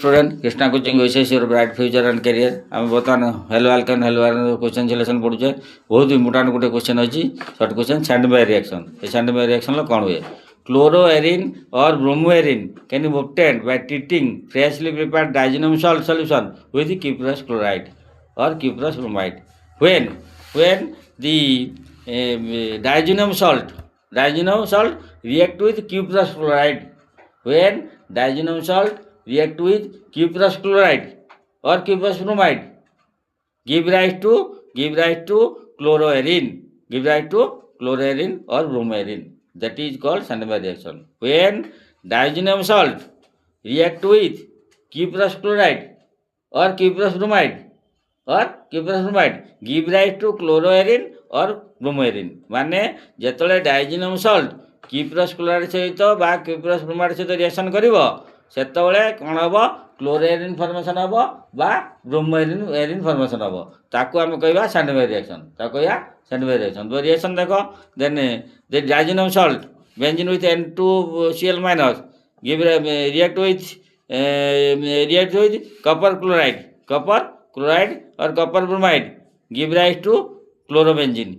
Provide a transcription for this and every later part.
Student Krishna coaching विशेष your bright future and career आम बर्तमान हेलो आल्केन क्वेश्चन सिलेक्शन पढ़ुचे बहुत इंपोर्टाट गोटे क्वेश्चन अच्छी short question Sandmeyer reaction ये सैंड बाय रिएक्शन कौन हुए क्लोरोएरिन और bromoarene can be obtained by treating freshly prepared diazonium salt solution with cuprous chloride और cuprous bromide when the diazinon salt react with cuprous chloride when diazinon salt react with cuprous chloride or cuprous bromide give rise to chloroerin or bromoerin, that is called Sandberg reaction. When diazinon salt react with cuprous chloride or cuprous bromide give rise to chloroerin or bromoerin माने जेतले डाइजिनम salt cuprous chloride सहित बा cuprous bromide सहित reaction करिवो सेतबेले कोन हबो क्लोरोएरिन formation हबो बा ब्रोमोएरिन formation हबो ताको हम कहबा सैंडबेग रिएक्शन तो रिएक्शन देखो then the diazonium salt benzene with N2Cl minus give react with copper chloride or copper bromide give rise to chlorobenzene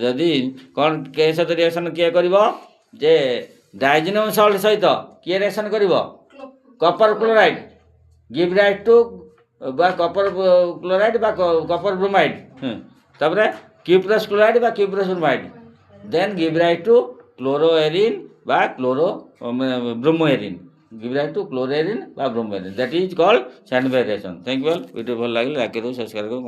जदि कौन के सहित रिएक्शन किए करिवो जे डाइजिनम सॉल्ट सहित किए रिएक्शन करिवो copper chloride give rise to बा कॉपर क्लोराइड बा कॉपर ब्रोमाइड तबरे क्यूप्रस क्लोराइड बा cuprous bromide then give rise to chloroarene बा bromoarene give rise to chloroerin or bromoerin, that is called Sandberg reaction. Thank you all. Video भल लगे like करो, subscribe करो.